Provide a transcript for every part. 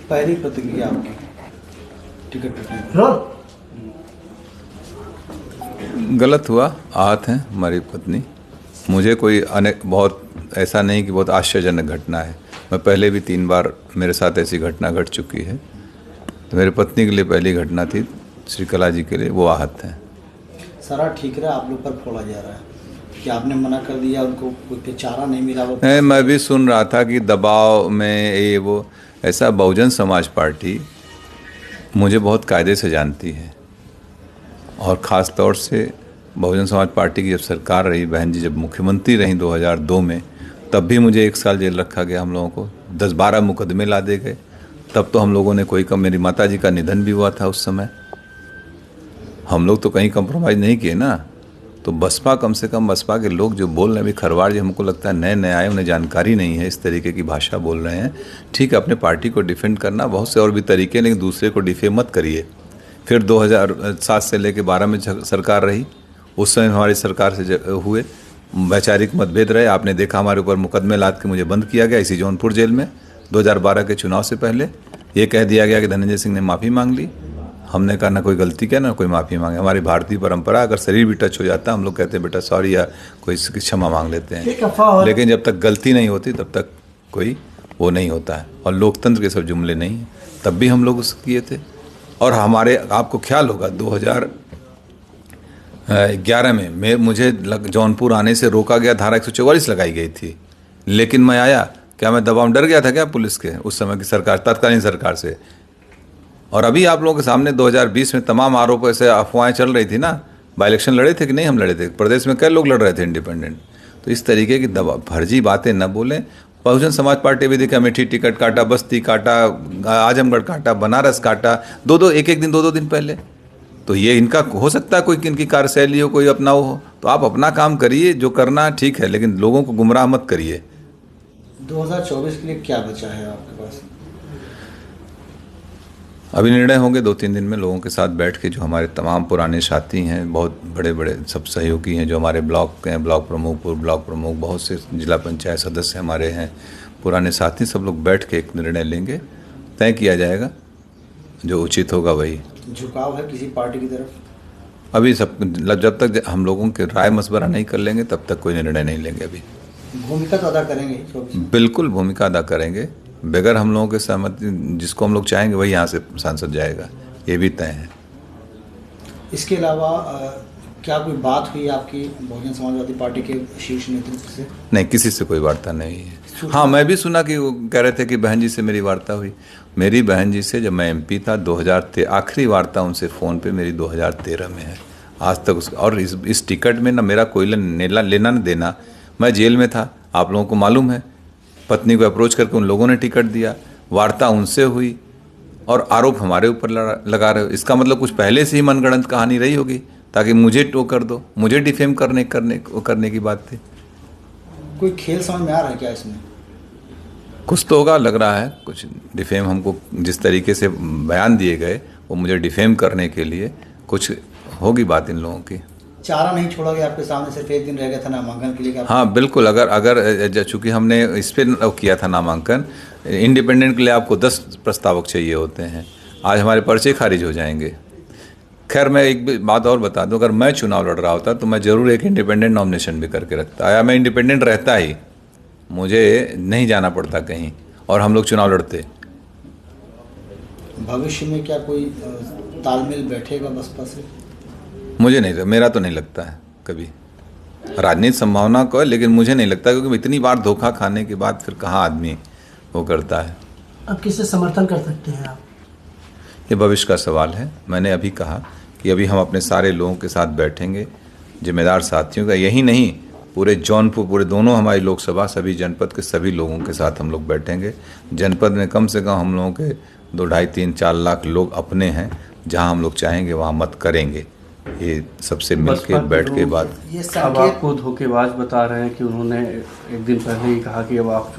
पहली प्रतिक्रिया आपकी टिकट कटने पर? गलत हुआ, आहत हैं हमारी पत्नी। मुझे कोई बहुत ऐसा नहीं कि बहुत आश्चर्यजनक घटना है। मैं पहले भी 3 बार मेरे साथ ऐसी घटना घट चुकी है। तो मेरी पत्नी के लिए पहली घटना थी, श्रीकला जी के लिए वो आहत हैं। सारा ठीक रहा, आप लोग पर फोड़ा जा रहा है कि आपने मना कर दिया, उनको कोई चारा नहीं मिला? वो मैं भी सुन रहा था कि दबाव में ये वो ऐसा। बहुजन समाज पार्टी मुझे बहुत कायदे से जानती है, और ख़ास तौर से बहुजन समाज पार्टी की जब सरकार रही, बहन जी जब मुख्यमंत्री रहीं 2002 में, तब भी मुझे 1 साल जेल रखा गया। हम लोगों को 10-12 मुकदमे ला दे गए। तब तो हम लोगों ने कोई कम, मेरी माता जी का निधन भी हुआ था उस समय। हम लोग तो कहीं कंप्रोमाइज़ नहीं किए ना। तो बसपा, कम से कम बसपा के लोग जो बोल रहे हैं, अभी खरवाड़ जी हमको लगता है नए नए आए, उन्हें जानकारी नहीं है, इस तरीके की भाषा बोल रहे हैं। ठीक है, अपने पार्टी को डिफेंड करना बहुत से और भी तरीके, लेकिन दूसरे को डिफेम मत करिए। फिर 2007 से लेकर 12 में सरकार रही, उस समय हमारी सरकार से हुए वैचारिक मतभेद रहे। आपने देखा हमारे ऊपर मुकदमे लाद के मुझे बंद किया गया इसी जौनपुर जेल में। 2012 के चुनाव से पहले ये कह दिया गया कि धनंजय सिंह ने माफ़ी मांग ली। हमने कहा ना कोई गलती किया ना कोई माफ़ी मांगे। हमारी भारतीय परंपरा, अगर शरीर भी टच हो जाता है हम लोग कहते हैं बेटा सॉरी, या कोई क्षमा मांग लेते हैं। लेकिन जब तक गलती नहीं होती तब तक कोई वो नहीं होता है। और लोकतंत्र के सब जुमले नहीं हैं। तब भी हम लोग उसको किए थे। और हमारे, आपको ख्याल होगा 2011 में मुझे जौनपुर आने से रोका गया, धारा 144 लगाई गई थी। लेकिन मैं आया, क्या मैं दबाव डर गया था क्या पुलिस के उस समय की सरकार, तत्कालीन सरकार से? और अभी आप लोगों के सामने 2020 में तमाम आरोपों से अफवाहें चल रही थी ना। बाई इलेक्शन लड़े थे कि नहीं? हम लड़े थे। प्रदेश में कई लोग लड़ रहे थे इंडिपेंडेंट। तो इस तरीके की फर्जी बातें न बोलें। बहुजन समाज पार्टी भी देखा, अमेठी टिकट काटा, बस्ती काटा, आजमगढ़ काटा, बनारस काटा, एक एक दिन 2 दिन पहले। तो ये इनका हो सकता है कोई इनकी कार्यशैली हो, कोई अपना हो। तो आप अपना काम करिए, जो करना ठीक है, लेकिन लोगों को गुमराह मत करिए। 2024 के लिए क्या बचा है आपके पास? अभी निर्णय होंगे 2-3 दिन में लोगों के साथ बैठ के। जो हमारे तमाम पुराने साथी हैं, बहुत बड़े बड़े सब सहयोगी हैं, जो हमारे ब्लॉक के हैं, ब्लॉक प्रमुख, पूर्व ब्लॉक प्रमुख, बहुत से जिला पंचायत सदस्य हमारे हैं, पुराने साथी, सब लोग बैठ के एक निर्णय लेंगे। तय किया जाएगा, जो उचित होगा वही। झुकाव है किसी पार्टी की तरफ? अभी जब तक हम लोगों के राय मशवरा नहीं कर लेंगे तब तक कोई निर्णय नहीं लेंगे। अभी भूमिका तो अदा करेंगे? बिल्कुल भूमिका अदा करेंगे। बगैर हम लोगों के सहमति, जिसको हम लोग चाहेंगे वही यहाँ से सांसद जाएगा, ये भी तय है। इसके अलावा क्या कोई बात हुई आपकी बहुजन समाजवादी पार्टी के शीर्ष नेतृत्व से? नहीं, किसी से कोई वार्ता नहीं है। हाँ, मैं भी सुना कि वो कह रहे थे कि बहन जी से मेरी वार्ता हुई। मेरी बहन जी से जब मैं MP था 2013, आखिरी वार्ता उनसे फ़ोन पे मेरी 2013 में है। आज तक और इस टिकट में ना मेरा कोई लेना न देना। मैं जेल में था, आप लोगों को मालूम है। पत्नी को अप्रोच करके उन लोगों ने टिकट दिया, वार्ता उनसे हुई, और आरोप हमारे ऊपर लगा रहे हो। इसका मतलब कुछ पहले से ही मनगढ़ंत कहानी रही होगी, ताकि मुझे टो कर दो, मुझे डिफेम करने की बात थी। कोई खेल समझ में आ रहा है क्या इसमें? कुछ तो होगा, लग रहा है कुछ डिफेम। हमको जिस तरीके से बयान दिए गए वो मुझे डिफेम करने के लिए कुछ होगी बात इन लोगों की। चारा नहीं छोड़ा गया आपके सामने, सिर्फ 1 दिन रह गया था नामांकन के लिए? हाँ बिल्कुल। अगर चूँकि हमने इस पर किया था नामांकन, इंडिपेंडेंट के लिए आपको 10 प्रस्तावक चाहिए होते हैं। आज हमारे पर्चे खारिज हो जाएंगे। खैर, मैं एक बात और बता दूं, अगर मैं चुनाव लड़ रहा होता तो मैं ज़रूर एक इंडिपेंडेंट नॉमिनेशन भी करके रखता। या मैं इंडिपेंडेंट रहता ही, मुझे नहीं जाना पड़ता कहीं, और हम लोग चुनाव लड़ते। भविष्य में क्या कोई तालमेल बैठेगा बसपा से? मुझे नहीं, मेरा तो नहीं लगता है कभी। राजनीतिक संभावना को है, लेकिन मुझे नहीं लगता, क्योंकि इतनी बार धोखा खाने के बाद फिर कहाँ आदमी वो करता है। अब किससे समर्थन कर सकते हैं आप? ये भविष्य का सवाल है। मैंने अभी कहा कि अभी हम अपने सारे लोगों के साथ बैठेंगे, जिम्मेदार साथियों का, यही नहीं पूरे जौनपुर, पूरे दोनों हमारी लोकसभा, सभी जनपद के सभी लोगों के साथ हम लोग बैठेंगे। जनपद में कम से कम हम लोगों के 2, 2.5, 3, 4 लाख लोग अपने हैं। जहां हम लोग चाहेंगे वहां मत करेंगे। ये सबसे मिलके बैठ के बात। अब आपको धोखेबाज बता रहे हैं कि उन्होंने एक दिन पहले ही कहा कि अब आप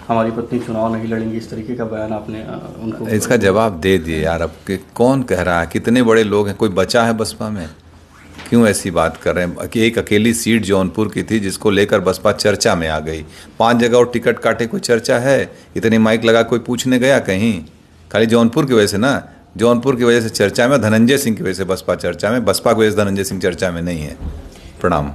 हमारी पत्नी चुनाव नहीं लड़ेंगी, इस तरीके का बयान आपने उनको? इसका जवाब दे दिए यार। अब के कौन कह रहा है? कितने बड़े लोग हैं, कोई बचा है बसपा में? क्यों ऐसी बात कर रहे हैं कि एक अकेली सीट जौनपुर की थी जिसको लेकर बसपा चर्चा में आ गई। 5 जगह और टिकट काटे, कोई चर्चा है? इतने माइक लगा कोई पूछने गया कहीं? खाली जौनपुर की वजह से ना, जौनपुर की वजह से चर्चा में, धनंजय सिंह की वजह से बसपा चर्चा में, बसपा की वजह से धनंजय सिंह चर्चा में नहीं है। प्रणाम।